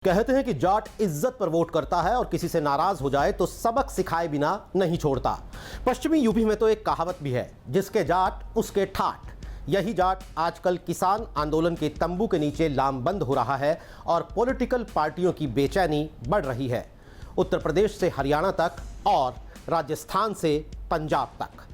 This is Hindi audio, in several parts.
कहते हैं कि जाट इज्जत पर वोट करता है और किसी से नाराज हो जाए तो सबक सिखाए बिना नहीं छोड़ता। पश्चिमी यूपी में तो एक कहावत भी है, जिसके जाट उसके ठाठ। यही जाट आजकल किसान आंदोलन के तंबू के नीचे लामबंद हो रहा है और पॉलिटिकल पार्टियों की बेचैनी बढ़ रही है। उत्तर प्रदेश से हरियाणा तक और राजस्थान से पंजाब तक।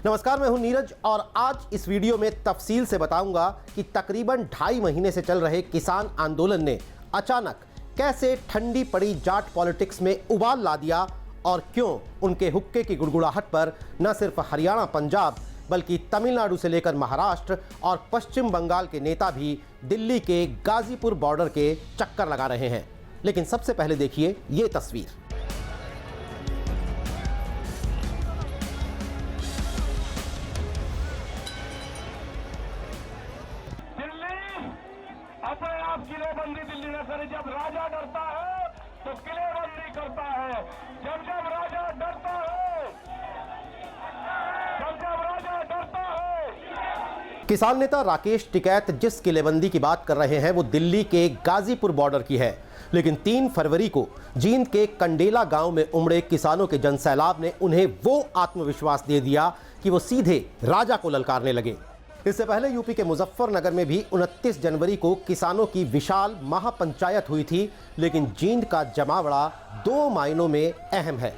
नमस्कार, मैं हूं नीरज और आज इस वीडियो में तफसील से बताऊंगा कि तकरीबन 2.5 महीने से चल रहे किसान आंदोलन ने अचानक कैसे ठंडी पड़ी जाट पॉलिटिक्स में उबाल ला दिया और क्यों उनके हुक्के की गुड़गुड़ाहट पर न सिर्फ हरियाणा पंजाब बल्कि तमिलनाडु से लेकर महाराष्ट्र और पश्चिम बंगाल के नेता भी दिल्ली के गाजीपुर बॉर्डर के चक्कर लगा रहे हैं। लेकिन सबसे पहले देखिए ये तस्वीर। अपने आप किलेबंदी दिल्ली न करे। जब राजा डरता है तो किलेबंदी करता है। जब जब राजा डरता है किसान नेता राकेश टिकैत जिस किलेबंदी की बात कर रहे हैं वो दिल्ली के गाजीपुर बॉर्डर की है। लेकिन 3 फरवरी को जींद के कंडेला गांव में उमड़े किसानों के जनसैलाब ने उन्हें वो आत्मविश्वास दे दिया कि वो सीधे राजा को ललकारने लगे। इससे पहले यूपी के मुजफ्फरनगर में भी 29 जनवरी को किसानों की विशाल महापंचायत हुई थी, लेकिन जींद का जमावड़ा 2 मायनों में अहम है।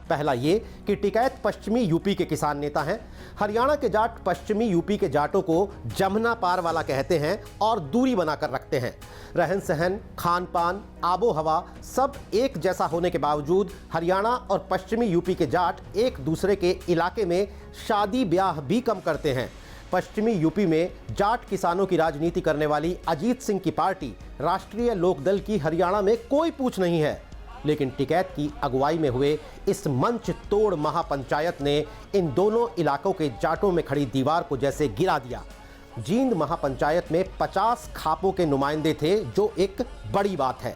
पहला ये कि टिकैत पश्चिमी यूपी के किसान नेता हैं। हरियाणा के जाट पश्चिमी यूपी के जाटों को जमना पार वाला कहते हैं और दूरी बनाकर रखते हैं। रहन सहन, खान पान, आबो हवा सब एक जैसा होने के बावजूद हरियाणा और पश्चिमी यूपी के जाट एक दूसरे के इलाके में शादी ब्याह भी कम करते हैं। पश्चिमी यूपी में जाट किसानों की राजनीति करने वाली अजीत सिंह की पार्टी राष्ट्रीय लोकदल की हरियाणा में कोई पूछ नहीं है। लेकिन टिकैत की अगुवाई में हुए इस मंच तोड़ महापंचायत ने इन दोनों इलाकों के जाटों में खड़ी दीवार को जैसे गिरा दिया। जींद महापंचायत में 50 खापों के नुमाइंदे थे, जो एक बड़ी बात है।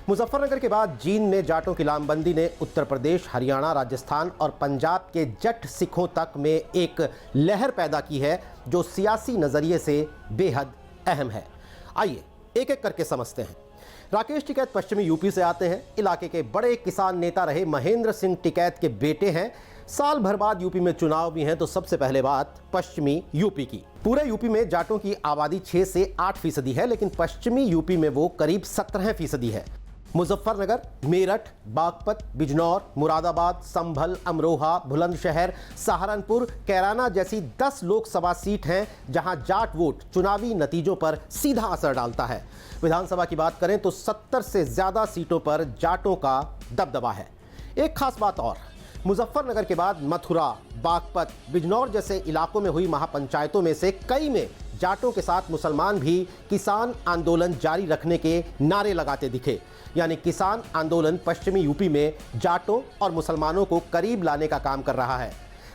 मुजफ्फरनगर के बाद जींद में जाटों की लामबंदी ने उत्तर प्रदेश, हरियाणा, राजस्थान और पंजाब के जट सिखों तक में एक लहर पैदा की है, जो सियासी नज़रिए से बेहद अहम है। आइए एक एक करके समझते हैं। राकेश टिकैत पश्चिमी यूपी से आते हैं। इलाके के बड़े किसान नेता रहे महेंद्र सिंह टिकैत के बेटे हैं। साल भर बाद यूपी में चुनाव भी हैं, तो सबसे पहले बात पश्चिमी यूपी की। पूरे यूपी में जाटों की आबादी 6 से 8% है, लेकिन पश्चिमी यूपी में वो करीब 17% है। मुजफ्फरनगर, मेरठ, बागपत, बिजनौर, मुरादाबाद, संभल, अमरोहा, बुलंदशहर, सहारनपुर, कैराना जैसी 10 लोकसभा सीट हैं, जहां जाट वोट चुनावी नतीजों पर सीधा असर डालता है। विधानसभा की बात करें तो 70 से ज्यादा सीटों पर जाटों का दबदबा है। एक खास बात और, मुजफ्फरनगर के बाद मथुरा, बागपत, बिजनौर जैसे इलाकों में हुई महापंचायतों में से कई में जाटों के साथ मुसलमान भी किसान आंदोलन जारी रखने के नारे लगाते दिखे। यानी किसान आंदोलन पश्चिमी यूपी में जाटों और मुसलमानों को करीब लाने का काम कर रहा है।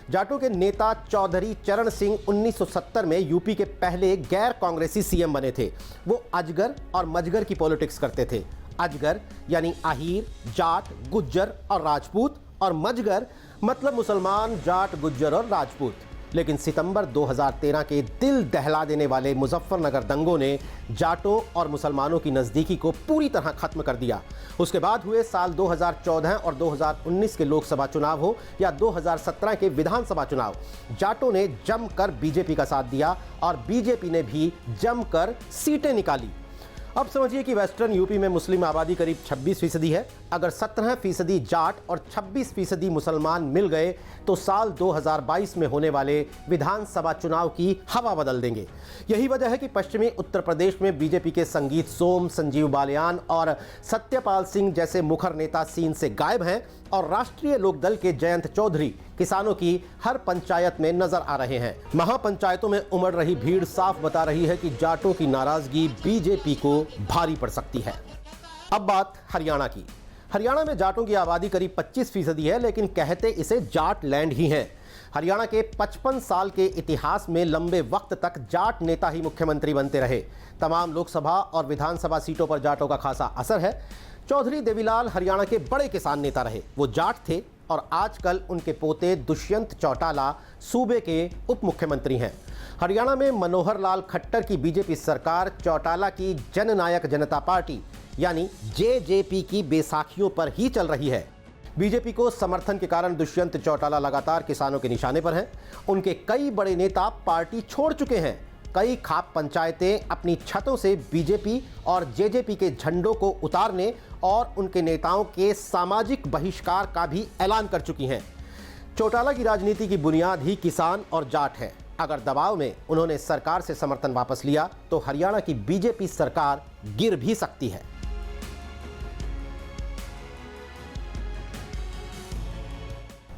जाटों के नेता चौधरी चरण सिंह 1970 में यूपी के पहले गैर कांग्रेसी सीएम बने थे। वो अजगर और मजगर की पॉलिटिक्स करते थे। अजगर यानी आहिर, जाट, गुज्जर और राजपूत, और मजगर मतलब मुसलमान, जाट, गुज्जर और राजपूत। लेकिन सितंबर 2013 के दिल दहला देने वाले मुजफ्फरनगर दंगों ने जाटों और मुसलमानों की नज़दीकी को पूरी तरह खत्म कर दिया। उसके बाद हुए साल 2014 और 2019 के लोकसभा चुनाव हो या 2017 के विधानसभा चुनाव, जाटों ने जमकर बीजेपी का साथ दिया और बीजेपी ने भी जमकर सीटें निकाली। अब समझिए कि वेस्टर्न यूपी में मुस्लिम आबादी करीब 26% है। अगर 17% जाट और 26% मुसलमान मिल गए तो साल 2022 में होने वाले विधानसभा चुनाव की हवा बदल देंगे। यही वजह है कि पश्चिमी उत्तर प्रदेश में बीजेपी के संगीत सोम, संजीव बालियान और सत्यपाल सिंह जैसे मुखर नेता सीन से गायब हैं और राष्ट्रीय लोकदल के जयंत चौधरी किसानों की हर पंचायत में नजर आ रहे हैं। महापंचायतों में उमड़ रही भीड़ साफ बता रही है कि जाटों की नाराजगी बीजेपी को भारी पड़ सकती है। अब बात हरियाणा की। हरियाणा में जाटों की आबादी करीब 25% है, लेकिन कहते इसे जाट लैंड ही है। हरियाणा के 55 साल के इतिहास में लंबे वक्त तक जाट नेता ही मुख्यमंत्री बनते रहे। तमाम लोकसभा और विधानसभा सीटों पर जाटों का खासा असर है। चौधरी देवीलाल हरियाणा के बड़े किसान नेता रहे। वो जाट थे और आजकल उनके पोते दुष्यंत चौटाला सूबे के उप मुख्यमंत्री हैं। हरियाणा में मनोहर लाल खट्टर की बीजेपी सरकार चौटाला की जननायक जनता पार्टी यानी जेजेपी की बेसाखियों पर ही चल रही है। बीजेपी को समर्थन के कारण दुष्यंत चौटाला लगातार किसानों के निशाने पर हैं। उनके कई बड़े नेता पार्टी छोड़ चुके हैं। कई खाप पंचायतें अपनी छतों से बीजेपी और जेजेपी के झंडों को उतारने और उनके नेताओं के सामाजिक बहिष्कार का भी ऐलान कर चुकी हैं। चौटाला की राजनीति की बुनियाद ही किसान और जाट है। अगर दबाव में उन्होंने सरकार से समर्थन वापस लिया तो हरियाणा की बीजेपी सरकार गिर भी सकती है।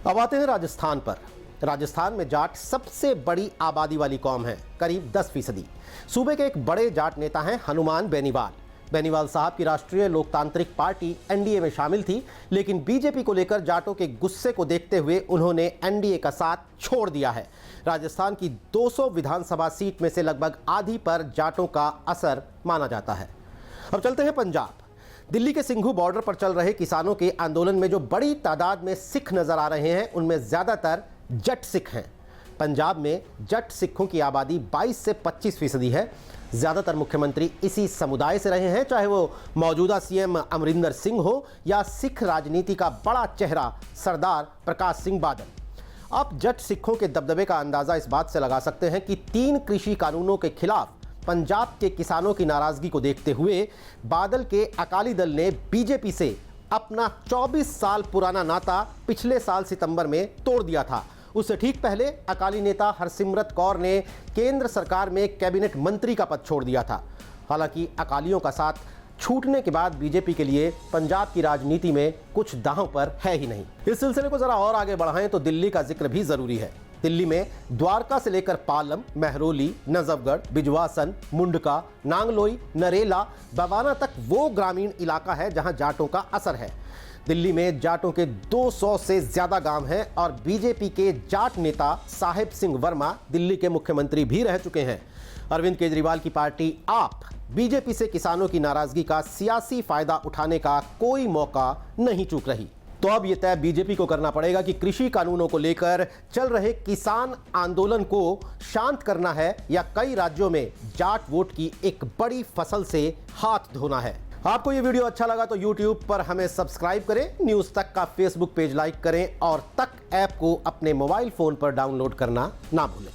अब आते हैं राजस्थान पर। राजस्थान में जाट सबसे बड़ी आबादी वाली कौम है, करीब 10%। सूबे के एक बड़े जाट नेता हैं हनुमान बेनीवाल। बेनीवाल साहब की राष्ट्रीय लोकतांत्रिक पार्टी एनडीए में शामिल थी, लेकिन बीजेपी को लेकर जाटों के गुस्से को देखते हुए उन्होंने एनडीए का साथ छोड़ दिया है। राजस्थान की 200 विधानसभा सीट में से लगभग आधी पर जाटों का असर माना जाता है। अब चलते हैं पंजाब। दिल्ली के सिंघू बॉर्डर पर चल रहे किसानों के आंदोलन में जो बड़ी तादाद में सिख नजर आ रहे हैं, उनमें ज्यादातर जट सिख हैं। पंजाब में जट सिखों की आबादी 22 से 25% है। ज्यादातर मुख्यमंत्री इसी समुदाय से रहे हैं, चाहे वो मौजूदा सीएम अमरिंदर सिंह हो या सिख राजनीति का बड़ा चेहरा सरदार प्रकाश सिंह बादल। आप जट सिखों के दबदबे का अंदाजा इस बात से लगा सकते हैं कि 3 कृषि कानूनों के खिलाफ पंजाब के किसानों की नाराजगी को देखते हुए बादल के अकाली दल ने बीजेपी से अपना 24 साल पुराना नाता पिछले साल सितंबर में तोड़ दिया था। उससे ठीक पहले अकाली नेता हरसिमरत कौर ने केंद्र सरकार में कैबिनेट मंत्री का पद छोड़ दिया था। हालांकि अकालियों का साथ छूटने के बाद बीजेपी के लिए पंजाब की राजनीति में कुछ दांव पर है ही नहीं। इस सिलसिले को जरा और आगे बढ़ाएं तो दिल्ली का जिक्र भी जरूरी है। दिल्ली में द्वारका से लेकर पालम, महरौली, नजफगढ़, बिजवासन, मुंडका, नांगलोई, नरेला, बवाना तक वो ग्रामीण इलाका है जहां जाटों का असर है। दिल्ली में जाटों के 200 से ज्यादा गांव हैं और बीजेपी के जाट नेता साहेब सिंह वर्मा दिल्ली के मुख्यमंत्री भी रह चुके हैं। अरविंद केजरीवाल की पार्टी आप बीजेपी से किसानों की नाराजगी का सियासी फायदा उठाने का कोई मौका नहीं चूक रही। तो अब यह तय बीजेपी को करना पड़ेगा कि कृषि कानूनों को लेकर चल रहे किसान आंदोलन को शांत करना है या कई राज्यों में जाट वोट की एक बड़ी फसल से हाथ धोना है। आपको यह वीडियो अच्छा लगा तो YouTube पर हमें सब्सक्राइब करें, न्यूज़ तक का फेसबुक पेज लाइक करें और तक ऐप को अपने मोबाइल फोन पर डाउनलोड करना ना भूलें।